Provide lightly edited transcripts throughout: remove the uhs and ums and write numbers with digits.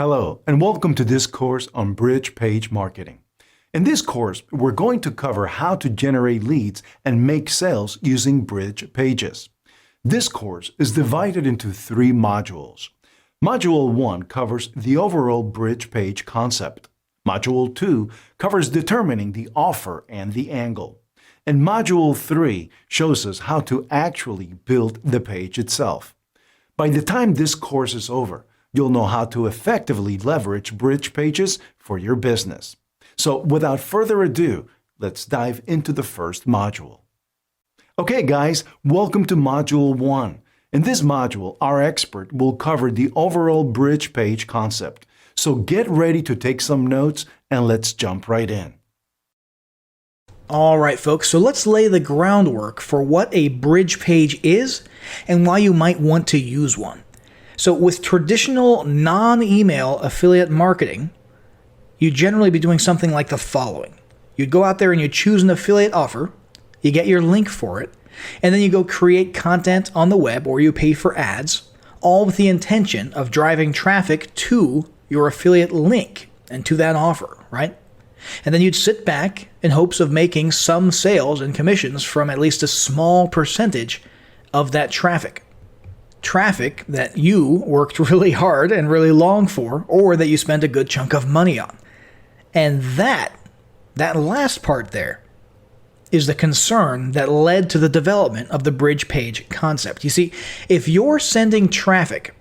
Hello, and welcome to this course on Bridge Page Marketing. In this course, we're going to cover how to generate leads and make sales using Bridge Pages. This course is divided into 3 modules. Module 1 covers the overall Bridge Page concept. Module 2 covers determining the offer and the angle. And Module 3 shows us how to actually build the page itself. By the time this course is over, you'll know how to effectively leverage Bridge Pages for your business. So without further ado, let's dive into the first module. Okay guys, welcome to Module 1. In this module, our expert will cover the overall Bridge Page concept. So get ready to take some notes and let's jump right in. All right, folks, so let's lay the groundwork for what a Bridge Page is and why you might want to use one. So with traditional non-email affiliate marketing, you'd generally be doing something like the following. You'd go out there and you choose an affiliate offer, you get your link for it, and then you go create content on the web or you pay for ads, all with the intention of driving traffic to your affiliate link and to that offer, right? And then you'd sit back in hopes of making some sales and commissions from at least a small percentage of that traffic. Traffic that you worked really hard and really long for, or that you spent a good chunk of money on. And that last part there is the concern that led to the development of the Bridge Page concept. You see, if you're sending traffic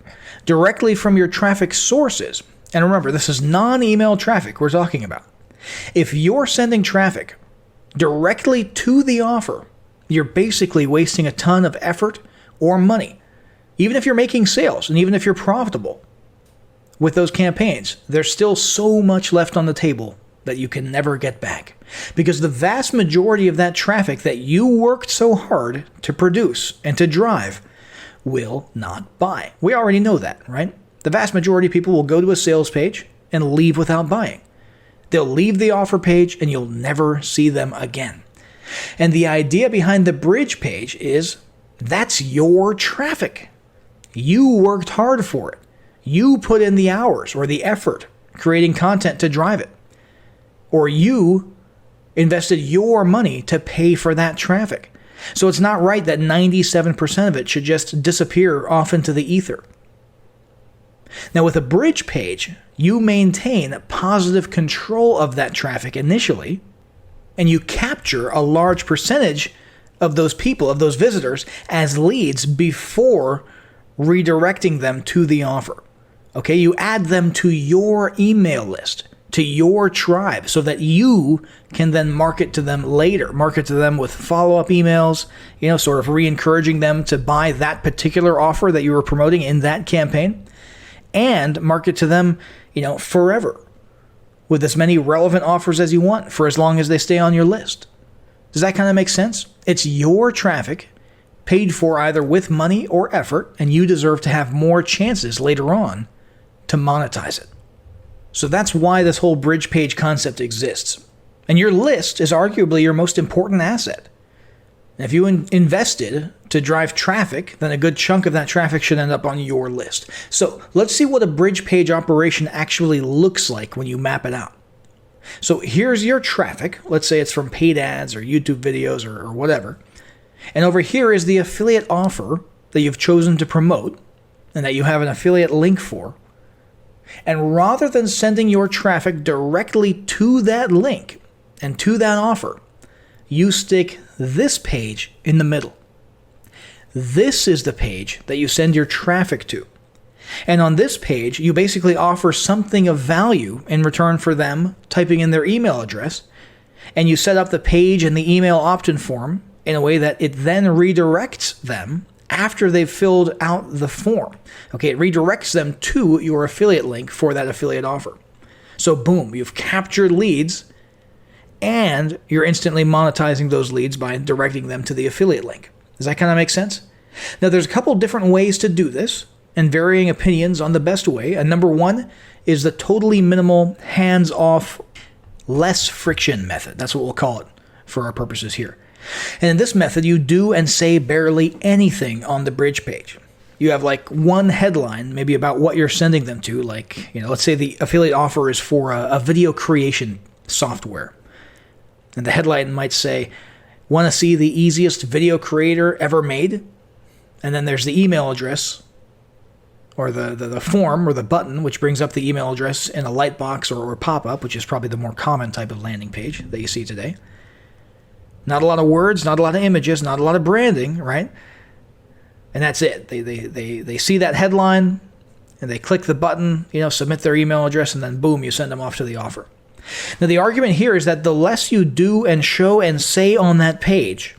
directly from your traffic sources, and remember, this is non-email traffic we're talking about. If you're sending traffic directly to the offer, you're basically wasting a ton of effort or money. Even if you're making sales and even if you're profitable with those campaigns, there's still so much left on the table that you can never get back. Because the vast majority of that traffic that you worked so hard to produce and to drive will not buy. We already know that, right? The vast majority of people will go to a sales page and leave without buying. They'll leave the offer page and you'll never see them again. And the idea behind the Bridge Page is that's your traffic. You worked hard for it. You put in the hours or the effort creating content to drive it. Or you invested your money to pay for that traffic. So it's not right that 97% of it should just disappear off into the ether. Now with a Bridge Page, you maintain positive control of that traffic initially, and you capture a large percentage of those people, of those visitors, as leads before redirecting them to the offer. Okay, you add them to your email list, to your tribe, so that you can then market to them later, market to them with follow-up emails, sort of re-encouraging them to buy that particular offer that you were promoting in that campaign, and market to them, forever with as many relevant offers as you want for as long as they stay on your list. Does that kind of make sense? It's your traffic paid for either with money or effort, and you deserve to have more chances later on to monetize it. So that's why this whole Bridge Page concept exists. And your list is arguably your most important asset. And if you invested to drive traffic, then a good chunk of that traffic should end up on your list. So let's see what a Bridge Page operation actually looks like when you map it out. So here's your traffic. Let's say it's from paid ads or YouTube videos or whatever. And over here is the affiliate offer that you've chosen to promote and that you have an affiliate link for. And rather than sending your traffic directly to that link and to that offer, you stick this page in the middle. This is the page that you send your traffic to. And on this page, you basically offer something of value in return for them typing in their email address. And you set up the page and the email opt-in form in a way that it then redirects them after they've filled out the form. Okay, it redirects them to your affiliate link for that affiliate offer. So boom, you've captured leads and you're instantly monetizing those leads by directing them to the affiliate link. Does that kind of make sense? Now there's a couple different ways to do this and varying opinions on the best way. And number one is the totally minimal, hands-off, less friction method. That's what we'll call it for our purposes here. And in this method, you do and say barely anything on the Bridge Page. You have like one headline, maybe about what you're sending them to. Like, let's say the affiliate offer is for a video creation software. And the headline might say, want to see the easiest video creator ever made? And then there's the email address, or the form or the button, which brings up the email address in a light box or pop-up, which is probably the more common type of landing page that you see today. Not a lot of words, not a lot of images, not a lot of branding, right? And that's it. They see that headline and they click the button, submit their email address, and then boom, you send them off to the offer. Now, the argument here is that the less you do and show and say on that page,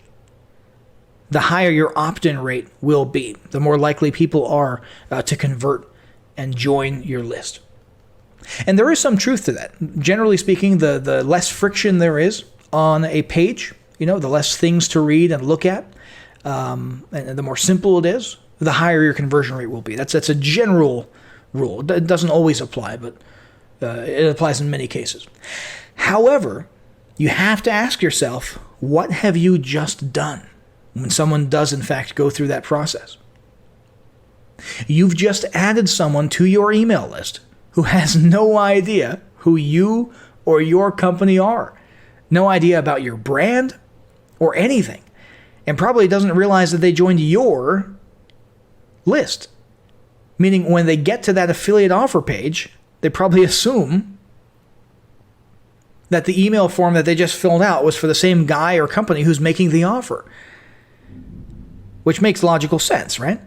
the higher your opt-in rate will be, the more likely people are to convert and join your list. And there is some truth to that. Generally speaking, the less friction there is on a page, the less things to read and look at, and the more simple it is, the higher your conversion rate will be. That's a general rule. It doesn't always apply, but it applies in many cases. However, you have to ask yourself, what have you just done when someone does in fact go through that process? You've just added someone to your email list who has no idea who you or your company are, no idea about your brand or anything, and probably doesn't realize that they joined your list. Meaning when they get to that affiliate offer page, they probably assume that the email form that they just filled out was for the same guy or company who's making the offer, which makes logical sense, right?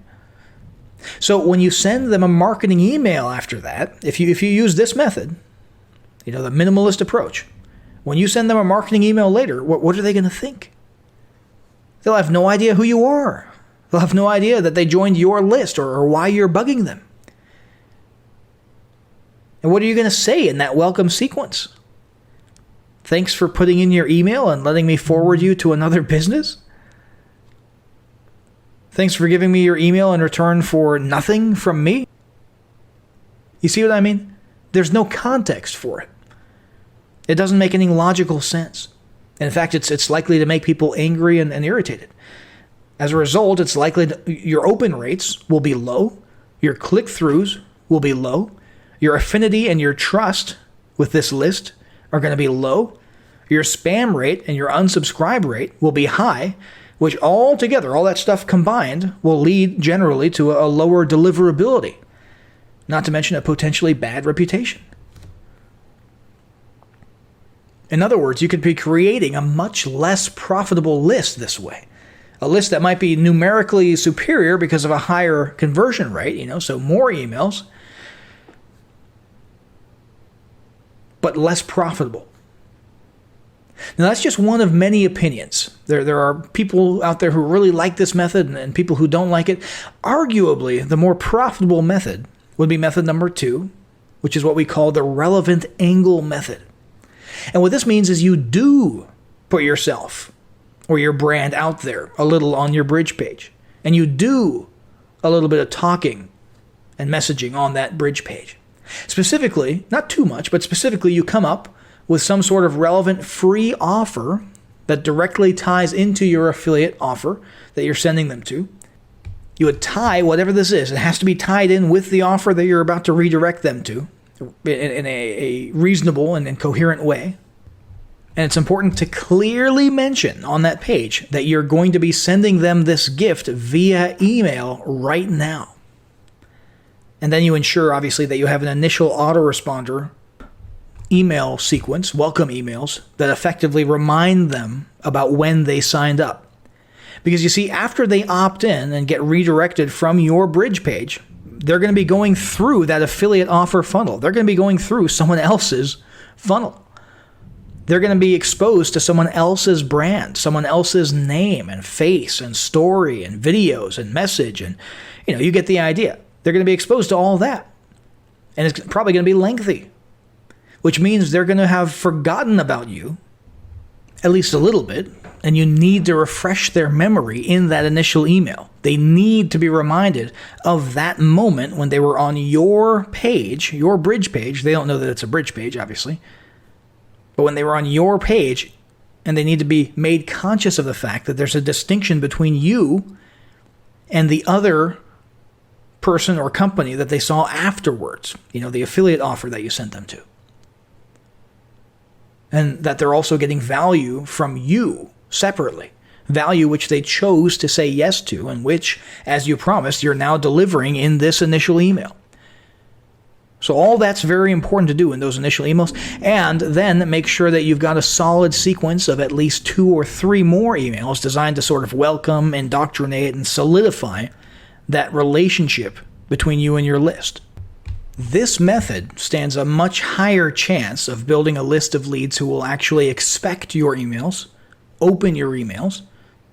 So when you send them a marketing email after that, if you use this method, the minimalist approach, when you send them a marketing email later, what are they going to think? They'll have no idea who you are. They'll have no idea that they joined your list or why you're bugging them. And what are you going to say in that welcome sequence? Thanks for putting in your email and letting me forward you to another business? Thanks for giving me your email in return for nothing from me? You see what I mean? There's no context for it. It doesn't make any logical sense. And in fact, it's likely to make people angry and irritated. As a result, it's likely your open rates will be low, your click-throughs will be low, your affinity and your trust with this list are going to be low, your spam rate and your unsubscribe rate will be high, which all together, all that stuff combined, will lead generally to a lower deliverability, not to mention a potentially bad reputation. In other words, you could be creating a much less profitable list this way. A list that might be numerically superior because of a higher conversion rate, so more emails, but less profitable. Now, that's just one of many opinions. There are people out there who really like this method and people who don't like it. Arguably, the more profitable method would be method number 2, which is what we call the relevant angle method. And what this means is you do put yourself or your brand out there a little on your bridge page. And you do a little bit of talking and messaging on that bridge page. Specifically, not too much, but specifically you come up with some sort of relevant free offer that directly ties into your affiliate offer that you're sending them to. You would tie whatever this is. It has to be tied in with the offer that you're about to redirect them to in a reasonable and coherent way. And it's important to clearly mention on that page that you're going to be sending them this gift via email right now. And then you ensure, obviously, that you have an initial autoresponder email sequence, welcome emails, that effectively remind them about when they signed up. Because you see, after they opt in and get redirected from your bridge page, they're going to be going through that affiliate offer funnel. They're going to be going through someone else's funnel. They're going to be exposed to someone else's brand, someone else's name and face and story and videos and message. And, you get the idea. They're going to be exposed to all that. And it's probably going to be lengthy, which means they're going to have forgotten about you, at least a little bit, and you need to refresh their memory in that initial email. They need to be reminded of that moment when they were on your page, your bridge page. They don't know that it's a bridge page, obviously. But when they were on your page, and they need to be made conscious of the fact that there's a distinction between you and the other person or company that they saw afterwards, the affiliate offer that you sent them to. And that they're also getting value from you separately. Value which they chose to say yes to, and which, as you promised, you're now delivering in this initial email. So all that's very important to do in those initial emails. And then make sure that you've got a solid sequence of at least 2 or 3 more emails designed to sort of welcome, indoctrinate, and solidify that relationship between you and your list. This method stands a much higher chance of building a list of leads who will actually expect your emails, open your emails,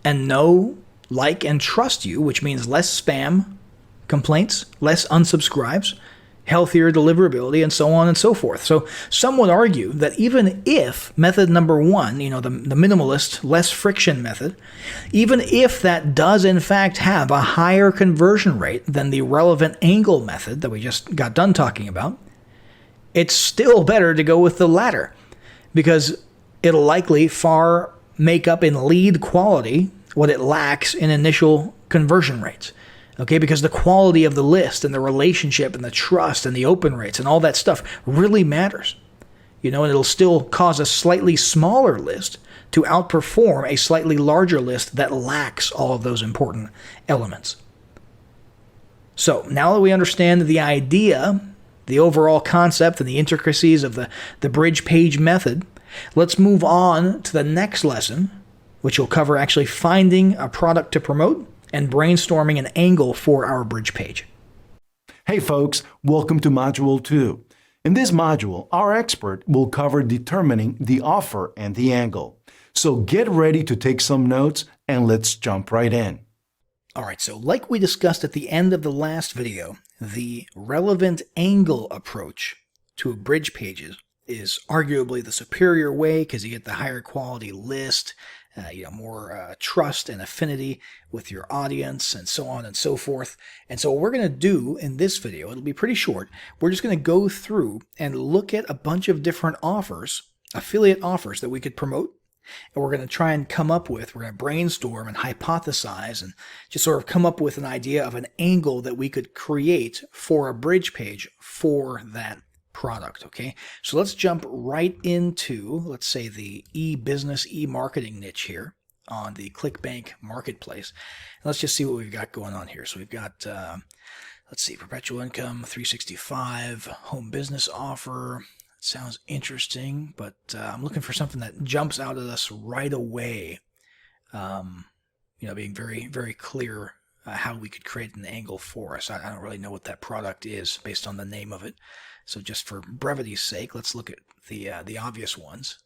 and know, like, and trust you, which means less spam complaints, less unsubscribes, healthier deliverability, and so on and so forth. So some would argue that even if method number 1, the minimalist, less friction method, even if that does in fact have a higher conversion rate than the relevant angle method that we just got done talking about, it's still better to go with the latter, because it'll likely far make up in lead quality what it lacks in initial conversion rates. Okay, because the quality of the list and the relationship and the trust and the open rates and all that stuff really matters. And it'll still cause a slightly smaller list to outperform a slightly larger list that lacks all of those important elements. So now that we understand the idea, the overall concept, and the intricacies of the bridge page method, let's move on to the next lesson, which will cover actually finding a product to promote and brainstorming an angle for our bridge page. Hey folks, welcome to Module 2. In this module, our expert will cover determining the offer and the angle. So get ready to take some notes and let's jump right in. All right, so like we discussed at the end of the last video, the relevant angle approach to bridge pages is arguably the superior way because you get the higher quality list, more trust and affinity with your audience, and so on and so forth. And so what we're going to do in this video, it'll be pretty short, we're just going to go through and look at a bunch of different offers, affiliate offers that we could promote, and we're going to try and we're going to brainstorm and hypothesize and just sort of come up with an idea of an angle that we could create for a bridge page for that product. Okay, so let's jump right into, let's say, the e-business, e-marketing niche here on the ClickBank marketplace. And let's just see what we've got going on here. So we've got, let's see, perpetual income, 365, home business offer. It sounds interesting, but I'm looking for something that jumps out at us right away. Being very, very clear how we could create an angle for us. I don't really know what that product is based on the name of it. So just for brevity's sake, let's look at the obvious ones.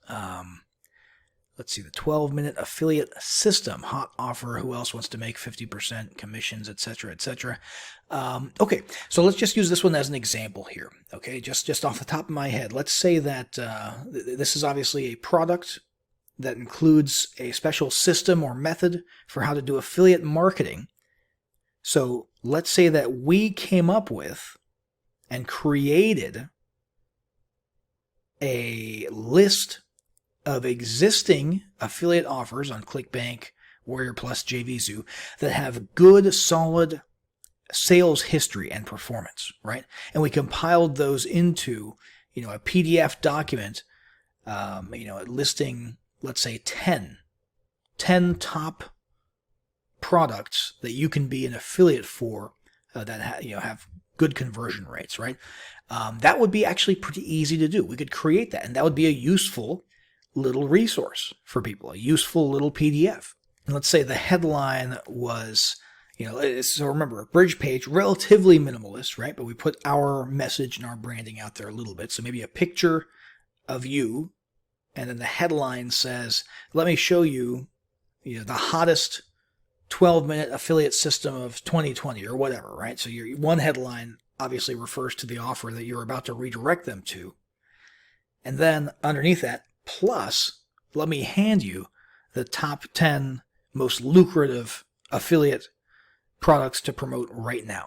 Let's see, the 12-minute affiliate system, hot offer. Who else wants to make 50% commissions, etc., etc.? Okay, so let's just use this one as an example here. Okay, just off the top of my head, let's say that this is obviously a product that includes a special system or method for how to do affiliate marketing. So let's say that we came up with and created a list of existing affiliate offers on ClickBank, Warrior Plus, JVZoo that have good, solid sales history and performance, right? And we compiled those into, a PDF document, listing, let's say, 10 top products that you can be an affiliate for that have good conversion rates, right? That would be actually pretty easy to do. We could create that, and that would be a useful little resource for people, a useful little PDF. And let's say the headline was, so remember, a bridge page, relatively minimalist, right? But we put our message and our branding out there a little bit. So maybe a picture of you, and then the headline says, let me show you, the hottest 12-minute affiliate system of 2020 or whatever, right? So your one headline obviously refers to the offer that you're about to redirect them to. And then underneath that, plus, let me hand you the top 10 most lucrative affiliate products to promote right now.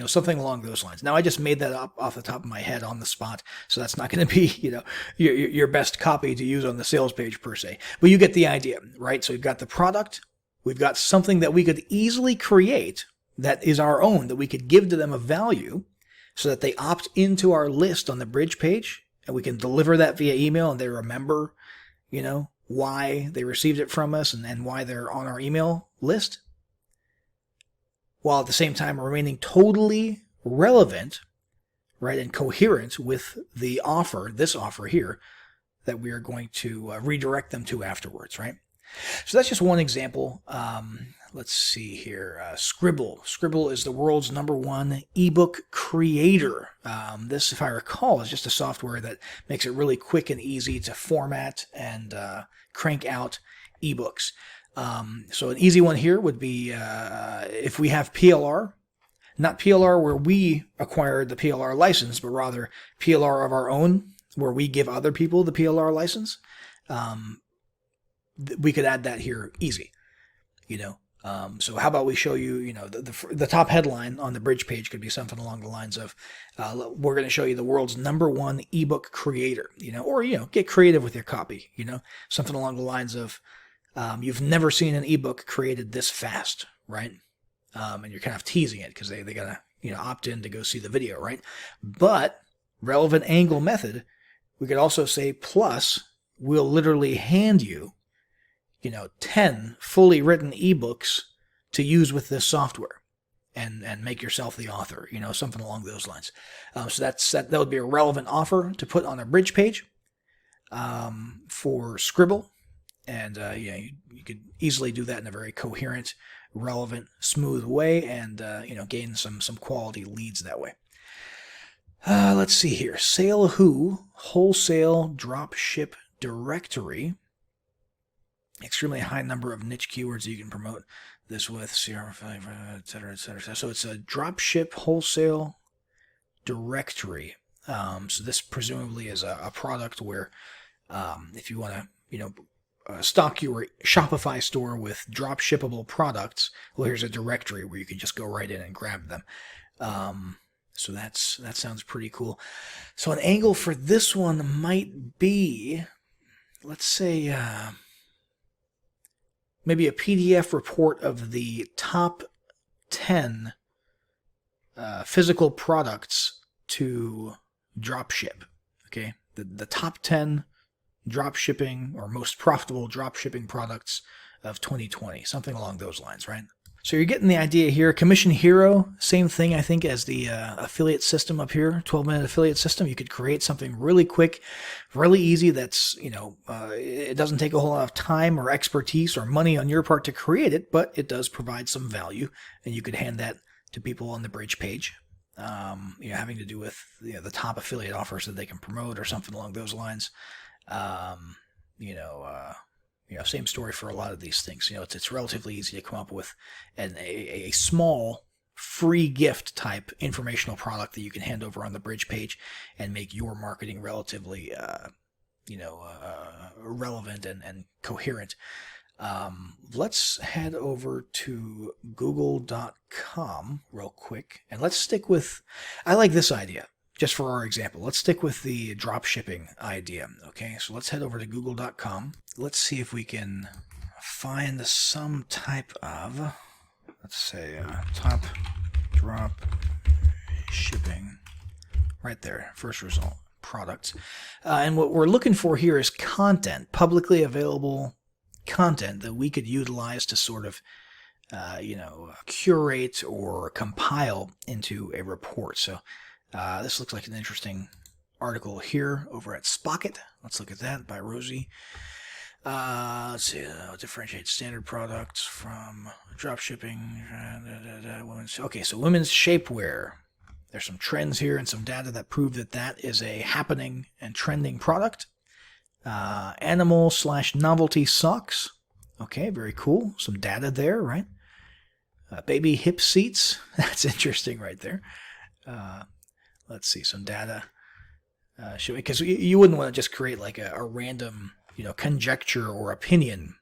Something along those lines. Now, I just made that up off the top of my head on the spot, so that's not going to be, your best copy to use on the sales page per se. But you get the idea, right? So we've got the product. We've got something that we could easily create that is our own, that we could give to them a value so that they opt into our list on the bridge page, and we can deliver that via email and they remember, why they received it from us and why they're on our email list, while at the same time remaining totally relevant, right, and coherent with the offer, this offer here, that we are going to redirect them to afterwards, right? So that's just one example. Let's see here. Scribble. Scribble is the world's #1 ebook creator. This, if I recall, is just a software that makes it really quick and easy to format and crank out ebooks. So an easy one here would be if we have PLR, not PLR where we acquired the PLR license, but rather PLR of our own, where we give other people the PLR license. We could add that here easy, So how about we show you, the top headline on the bridge page could be something along the lines of, we're going to show you the world's #1 ebook creator, or, get creative with your copy, something along the lines of, you've never seen an ebook created this fast, right? And you're kind of teasing it because they got to, opt in to go see the video, right? But relevant angle method, we could also say, plus we'll literally hand you, 10 fully written ebooks to use with this software and make yourself the author, something along those lines. So that would be a relevant offer to put on a bridge page for Scribble. And you could easily do that in a very coherent, relevant, smooth way and, gain some quality leads that way. Let's see here. SaleWho, wholesale drop ship directory. Extremely high number of niche keywords you can promote this with, CRM, et cetera, et cetera. So it's a dropship wholesale directory. So this presumably is a product where if you want to, stock your Shopify store with drop shippable products, well, here's a directory where you can just go right in and grab them. So that sounds pretty cool. So an angle for this one might be, let's say, maybe a PDF report of the top 10 physical products to drop ship. Okay, the top 10 drop shipping or most profitable drop shipping products of 2020, something along those lines, right? So you're getting the idea here. Commission Hero, same thing, I think, as the affiliate system up here, 12-minute affiliate system. You could create something really quick, really easy that's, it doesn't take a whole lot of time or expertise or money on your part to create it, but it does provide some value, and you could hand that to people on the bridge page, having to do with the top affiliate offers that they can promote or something along those lines. Same story for a lot of these things. It's relatively easy to come up with a small free gift type informational product that you can hand over on the bridge page and make your marketing relatively, relevant and coherent. Let's head over to google.com real quick, and let's stick with, I like this idea. Just for our example, let's stick with the drop shipping idea. Okay, so let's head over to google.com. Let's see if we can find some type of, let's say, top drop shipping. Right there, first result, products. And what we're looking for here is content, publicly available content that we could utilize to sort of, curate or compile into a report. So this looks like an interesting article here over at Spocket. Let's look at that by Rosie. Let's see, differentiate standard products from drop shipping. Okay, so women's shapewear. There's some trends here and some data that prove that is a happening and trending product. Animal/novelty socks. Okay, very cool. Some data there, right? Baby hip seats. That's interesting right there. Let's see, some data. Because you wouldn't want to just create like a random, conjecture or opinion,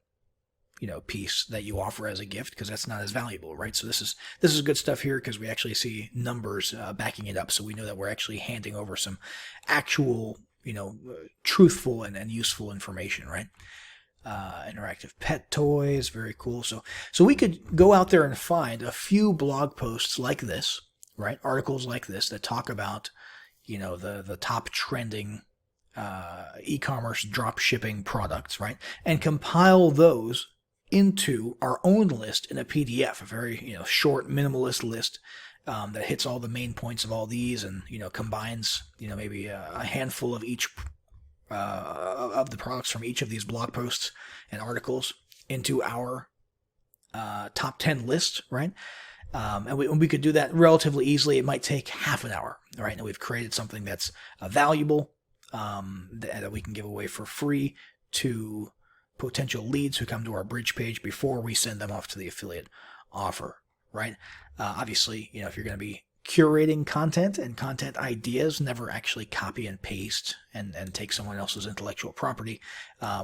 piece that you offer as a gift, because that's not as valuable, right? So this is good stuff here because we actually see numbers backing it up, so we know that we're actually handing over some actual, truthful and useful information, right? interactive pet toys, very cool. So we could go out there and find a few blog posts like this, right? Articles like this that talk about, the top trending e-commerce drop shipping products, right? And compile those into our own list in a PDF, a very short minimalist list that hits all the main points of all these, and combines maybe a handful of each of the products from each of these blog posts and articles into our top 10 list, right? And we could do that relatively easily. It might take half an hour, right? And we've created something that's valuable that we can give away for free to potential leads who come to our bridge page before we send them off to the affiliate offer, right? Obviously, if you're going to be curating content and content ideas, never actually copy and paste and take someone else's intellectual property.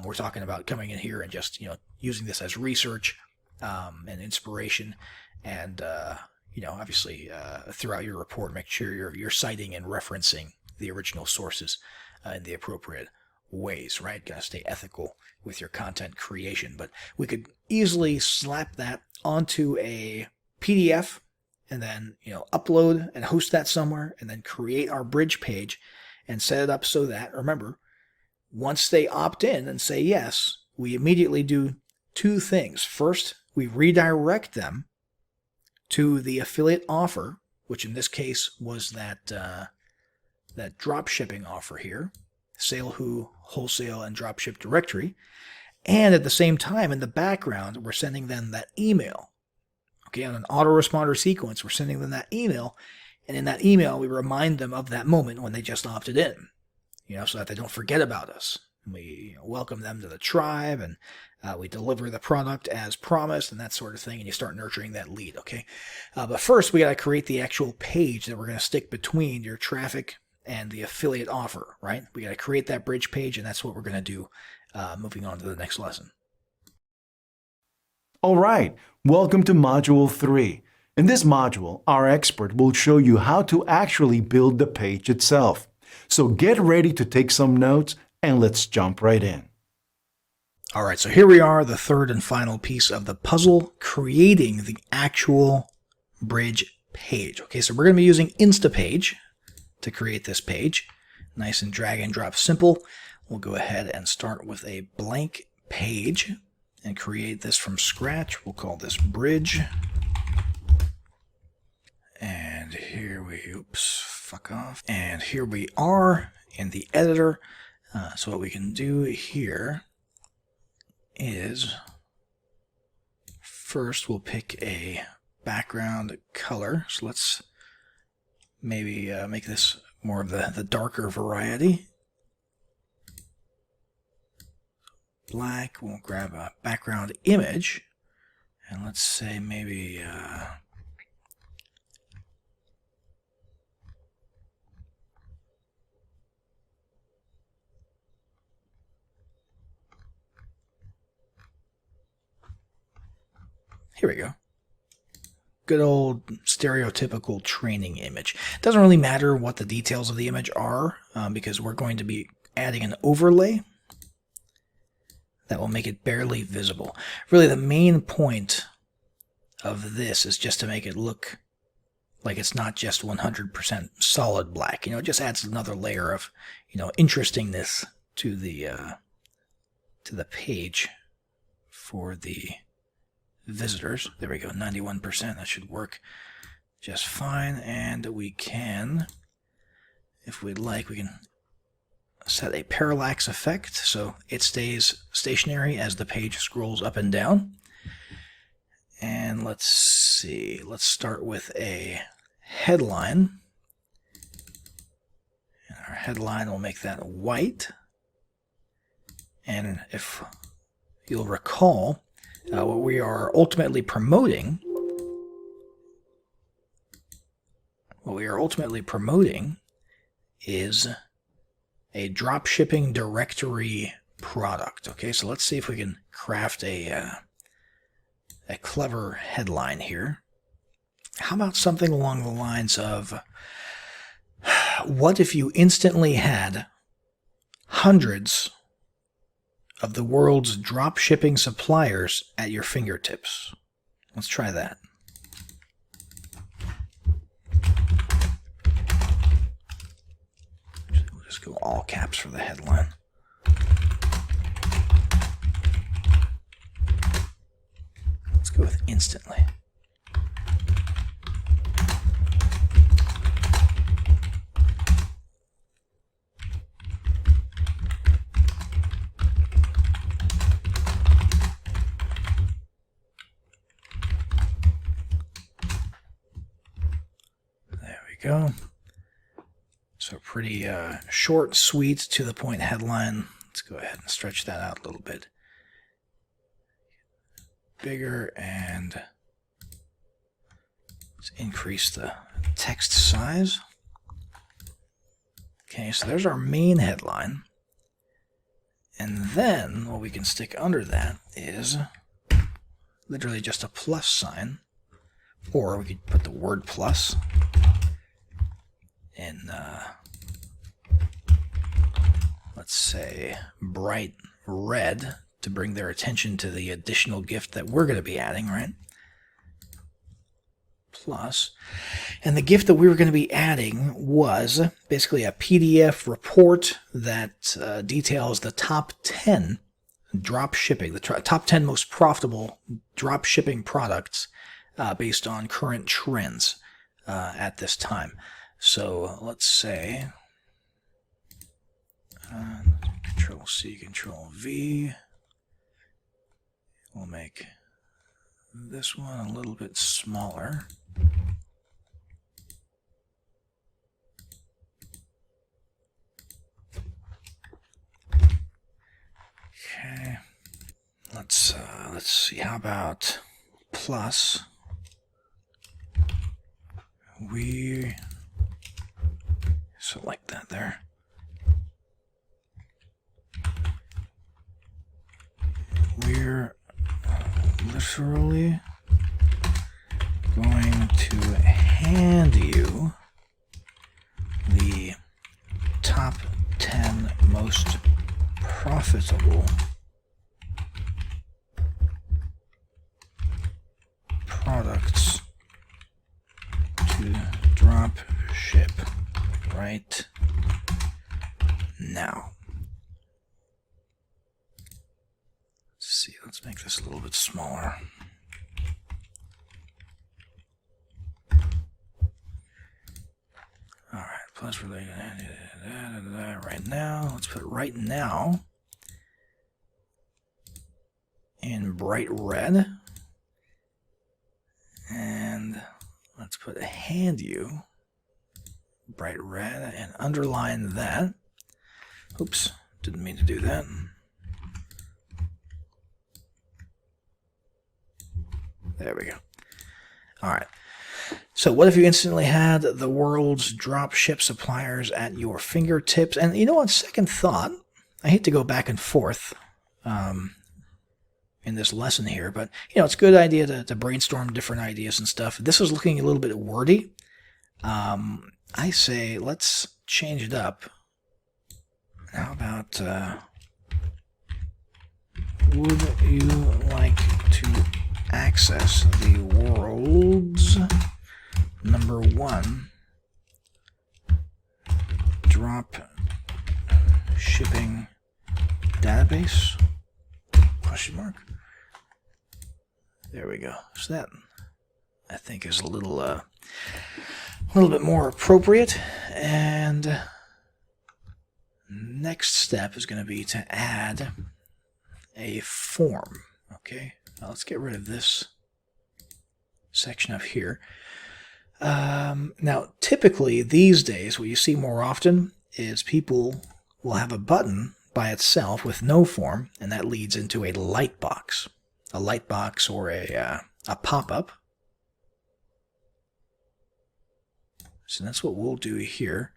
We're talking about coming in here and just, using this as research and inspiration. And, obviously, throughout your report, make sure you're citing and referencing the original sources in the appropriate ways, right? Gotta stay ethical with your content creation. But we could easily slap that onto a PDF and then, upload and host that somewhere, and then create our bridge page and set it up so that, remember, once they opt in and say yes, we immediately do two things. First, we redirect them to the affiliate offer, which in this case was that drop shipping offer here, SaleWho, Wholesale, and Dropship Directory. And at the same time, in the background, we're sending them that email. Okay, on an autoresponder sequence, we're sending them that email, and in that email, we remind them of that moment when they just opted in, so that they don't forget about us. And we welcome them to the tribe, and we deliver the product as promised, and that sort of thing, and you start nurturing that lead, okay? But first, we got to create the actual page that we're going to stick between your traffic and the affiliate offer, right? We got to create that bridge page, and that's what we're going to do moving on to the next lesson. All right, welcome to Module 3. In this module, our expert will show you how to actually build the page itself. So get ready to take some notes, and let's jump right in. All right, so here we are, the third and final piece of the puzzle, creating the actual bridge page. Okay, so we're going to be using Instapage to create this page. Nice and drag and drop simple. We'll go ahead and start with a blank page and create this from scratch. We'll call this bridge. And here we are in the editor. So what we can do here is first we'll pick a background color. So let's maybe make this more of the darker variety. Black. We'll grab a background image, and let's say maybe here we go. Good old stereotypical training image. It doesn't really matter what the details of the image are because we're going to be adding an overlay that will make it barely visible. Really, the main point of this is just to make it look like it's not just 100% solid black. It just adds another layer of, interestingness to the page for the visitors. There we go, 91%. That should work just fine. And we can, if we'd like, we can set a parallax effect so it stays stationary as the page scrolls up and down. And let's see, let's start with a headline. And our headline will make that white. And if you'll recall, what we are ultimately promoting is a dropshipping directory product. Okay, so let's see if we can craft a clever headline here. How about something along the lines of, what if you instantly had hundreds of the world's drop shipping suppliers at your fingertips. Let's try that. We'll just go all caps for the headline. Let's go with instantly. Go. So pretty short, sweet, to the point headline. Let's go ahead and stretch that out a little bit. Bigger, and let's increase the text size. Okay, so there's our main headline. And then what we can stick under that is literally just a plus sign, or we could put the word plus in, let's say, bright red to bring their attention to the additional gift that we're going to be adding, right? Plus. And the gift that we were going to be adding was basically a PDF report that details the top 10 drop shipping, the top 10 most profitable drop shipping products based on current trends at this time. So let's say Control C, Control V. We'll make this one a little bit smaller. Okay. Let's see. How about plus? We select that there. We're literally going to hand you the top 10 most profitable products to drop ship right now. Let's see, let's make this a little bit smaller. All right, plus related right now. Let's put right now in bright red. And let's put a hand you bright red and underline that. Oops, didn't mean to do that. There we go. All right. So what if you instantly had the world's drop ship suppliers at your fingertips? And you know what, second thought, I hate to go back and forth in this lesson here, but you know, it's a good idea to brainstorm different ideas and stuff. This is looking a little bit wordy. I say let's change it up. How about would you like to access the world's #1 drop shipping database? Question mark. There we go. So that, I think, is a little bit more appropriate. And next step is going to be to add a form. Okay. Now let's get rid of this section up here. Now, typically these days, what you see more often is people will have a button by itself with no form, and that leads into a light box. A light box or a pop-up. So that's what we'll do here.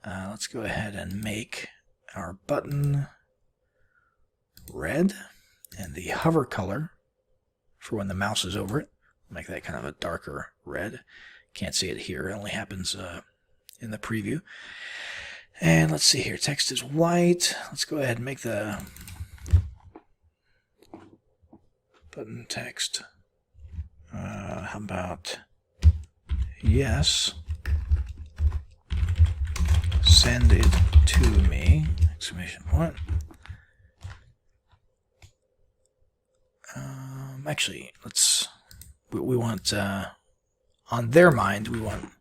Let's go ahead and make our button red, and the hover color for when the mouse is over it, make that kind of a darker red. Can't see it here. It only happens in the preview. And let's see here. Text is white. Let's go ahead and make the button text. How about yes? Send it to me! Exclamation point. Actually, let's. We want on their mind. We want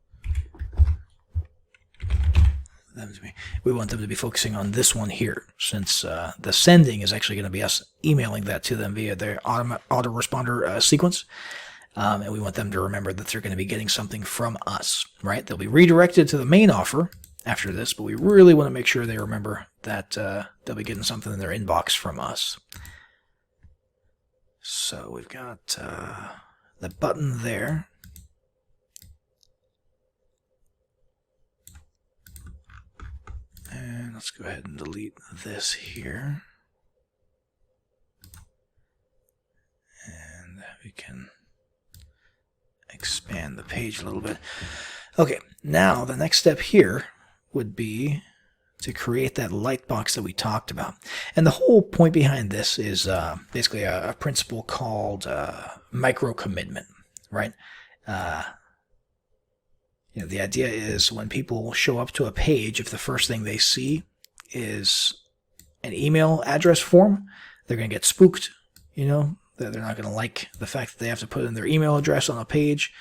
them to be focusing on this one here, since the sending is actually going to be us emailing that to them via their autoresponder sequence. And we want them to remember that they're going to be getting something from us, right? They'll be redirected to the main offer after this, but we really want to make sure they remember that they'll be getting something in their inbox from us. So we've got the button there. And let's go ahead and delete this here. And we can expand the page a little bit. Okay, now the next step here would be to create that lightbox that we talked about. And the whole point behind this is basically a principle called micro-commitment, right? The idea is when people show up to a page, if the first thing they see is an email address form, they're going to get spooked, They're not going to like the fact that they have to put in their email address on a page.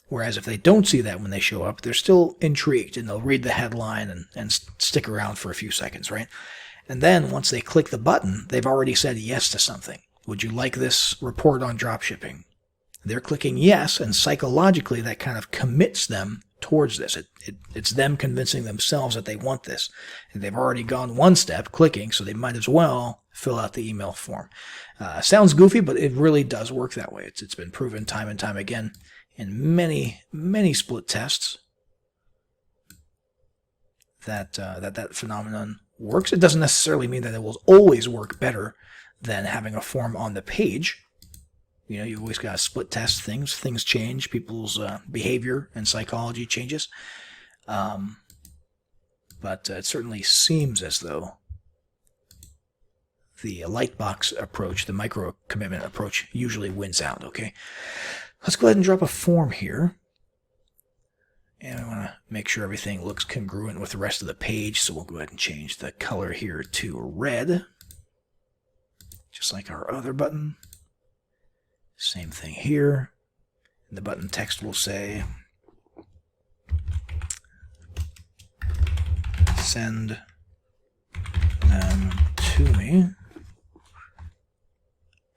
Whereas if they don't see that when they show up, they're still intrigued and they'll read the headline and stick around for a few seconds, right? And then once they click the button, they've already said yes to something. Would you like this report on dropshipping? They're clicking yes, and psychologically that kind of commits them towards this. It's them convincing themselves that they want this. And they've already gone one step clicking, so they might as well fill out the email form. Sounds goofy, but it really does work that way. It's been proven time and time again in many, many split tests that phenomenon works. It doesn't necessarily mean that it will always work better than having a form on the page. You always got to split test things. Things change. People's behavior and psychology changes. But it certainly seems as though the lightbox approach, the micro-commitment approach, usually wins out, okay? Let's go ahead and drop a form here. And I want to make sure everything looks congruent with the rest of the page, so we'll go ahead and change the color here to red, just like our other button. Same thing here. And the button text will say, send them to me.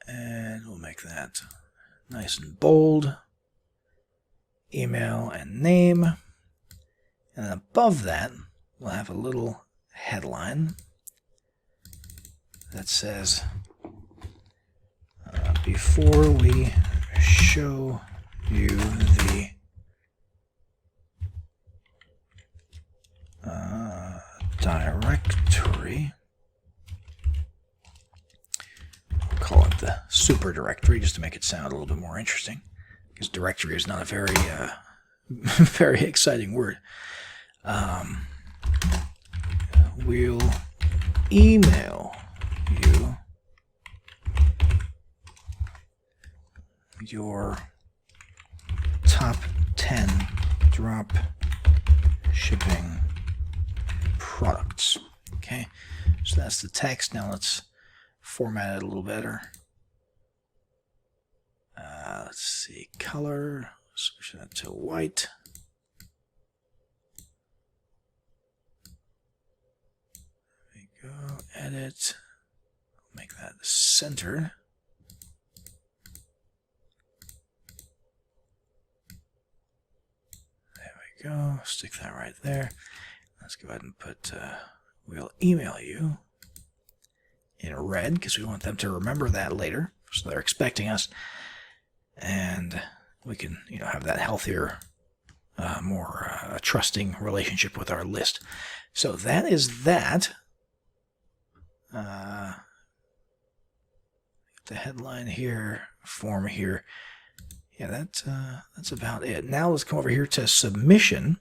And we'll make that nice and bold. Email and name. And then above that, we'll have a little headline that says, before we show you the directory, we'll call it the super directory just to make it sound a little bit more interesting, because directory is not a very very exciting word. We'll email you your top 10 drop shipping products. Okay, so that's the text. Now let's format it a little better. Let's see, color, switch that to white. There we go, edit, make that the center. Go, stick that right there. Let's go ahead and put we'll email you in red because we want them to remember that later, so they're expecting us, and we can have that healthier, more trusting relationship with our list. So that is that. The headline here, form here. Yeah, that's about it. Now let's come over here to submission.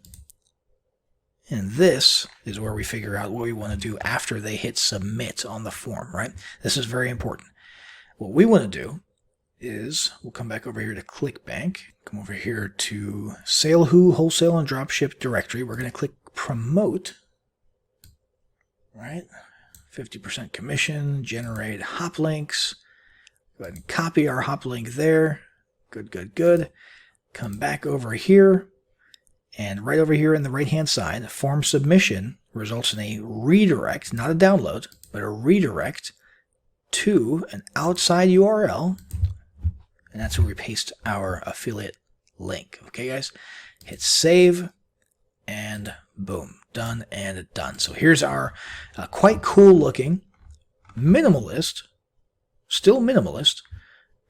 And this is where we figure out what we want to do after they hit submit on the form, right? This is very important. what we want to do is we'll come back over here to ClickBank, come over here to SaleWho, Wholesale and Dropship Directory. We're going to click Promote, right? 50% commission, generate hop links. Go ahead and copy our hop link there. Good, good, good. Come back over here, and right over here in the right-hand side, form submission results in a redirect, not a download, but a redirect to an outside URL, and that's where we paste our affiliate link. Okay, guys? Hit save, and boom, done and done. So here's our quite cool looking minimalist, still minimalist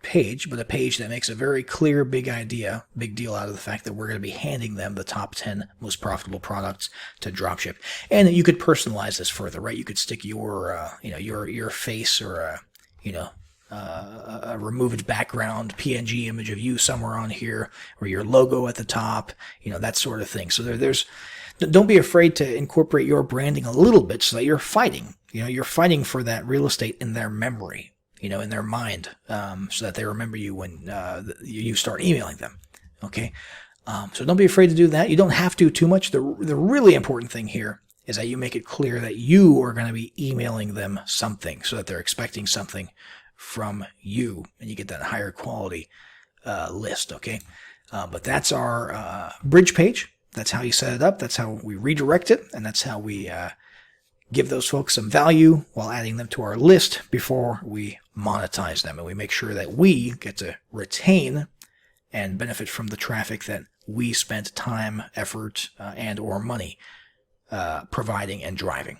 page, but a page that makes a very clear big deal out of the fact that we're going to be handing them the top 10 most profitable products to dropship. And you could personalize this further, right? You could stick your your face or a removed background PNG image of you somewhere on here, or your logo at the top, that sort of thing. So don't be afraid to incorporate your branding a little bit so that you're fighting. You're fighting for that real estate in their memory, in their mind, so that they remember you when you start emailing them. Okay? So don't be afraid to do that. You don't have to too much. The really important thing here is that you make it clear that you are going to be emailing them something, so that they're expecting something from you, and you get that higher quality list. Okay? But that's our bridge page. That's how you set it up. That's how we redirect it, and that's how we give those folks some value while adding them to our list before we monetize them. And we make sure that we get to retain and benefit from the traffic that we spent time, effort, and or money providing and driving.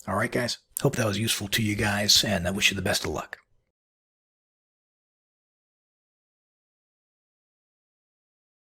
All right, guys? Hope that was useful to you guys, and I wish you the best of luck.